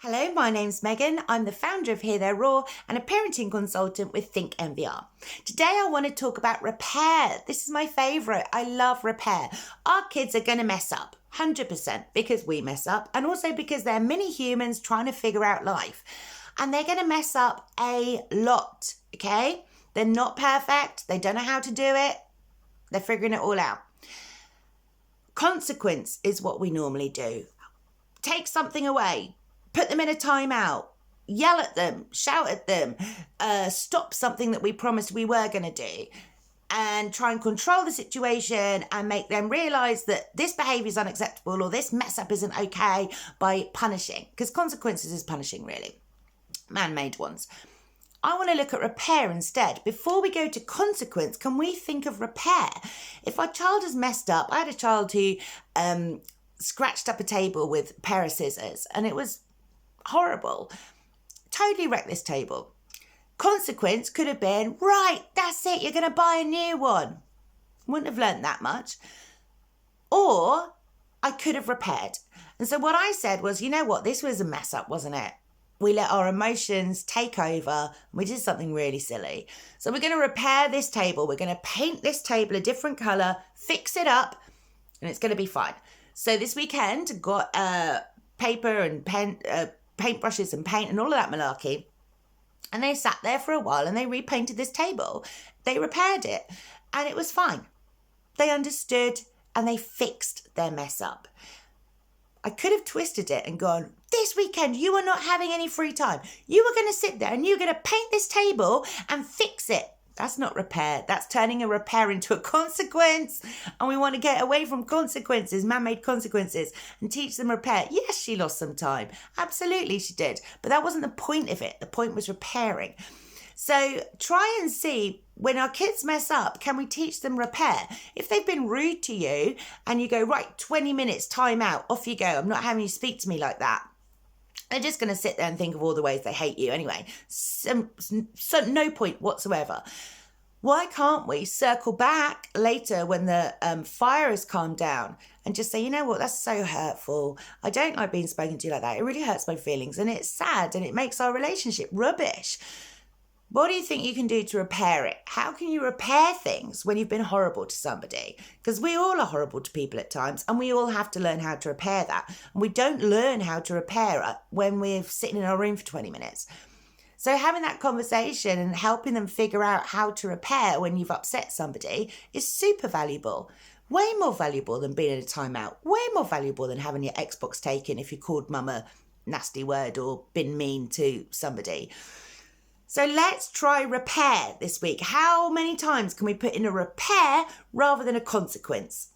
Hello, my name's Megan. I'm the founder of Here There Raw and a parenting consultant with Think NVR. Today I want to talk about repair. This is my favourite. I love repair. Our kids are going to mess up, 100%, because we mess up and also because they're mini humans trying to figure out life. And they're going to mess up a lot, okay? They're not perfect. They don't know how to do it. They're figuring it all out. Consequence is what we normally do. Take something away. Put them in a timeout, yell at them, shout at them, stop something that we promised we were going to do, and try and control the situation and make them realise that this behaviour is unacceptable or this mess up isn't okay by punishing. Because consequences is punishing, really. Man-made ones. I want to look at repair instead. Before we go to consequence, can we think of repair? If our child has messed up, I had a child who scratched up a table with a pair of scissors and it was horrible. Totally wrecked this table. Consequence could have been, right, that's it, you're going to buy a new one. Wouldn't have learnt that much. Or I could have repaired. And so what I said was, you know what, this was a mess up, wasn't it? We let our emotions take over and we did something really silly. So we're going to repair this table. We're going to paint this table a different colour, fix it up, and it's going to be fine. So this weekend, got paper and paintbrushes and paint and all of that malarkey. And they sat there for a while and they repainted this table. They repaired it and it was fine. They understood and they fixed their mess up. I could have twisted it and gone, this weekend you are not having any free time. You are going to sit there and you're going to paint this table and fix it. That's not repair. That's turning a repair into a consequence. And we want to get away from consequences, man-made consequences, and teach them repair. Yes, she lost some time. Absolutely, she did. But that wasn't the point of it. The point was repairing. So try and see, when our kids mess up, can we teach them repair? If they've been rude to you and you go, right, 20 minutes, time out, off you go. I'm not having you speak to me like that. They're just going to sit there and think of all the ways they hate you anyway. So no point whatsoever. Why can't we circle back later when the fire has calmed down and just say, you know what, that's so hurtful. I don't like being spoken to like that. It really hurts my feelings and it's sad and it makes our relationship rubbish. What do you think you can do to repair it? How can you repair things when you've been horrible to somebody? Because we all are horrible to people at times and we all have to learn how to repair that. And we don't learn how to repair it when we're sitting in our room for 20 minutes. So having that conversation and helping them figure out how to repair when you've upset somebody is super valuable. Way more valuable than being in a timeout. Way more valuable than having your Xbox taken if you called mum a nasty word or been mean to somebody. So let's try repair this week. How many times can we put in a repair rather than a consequence?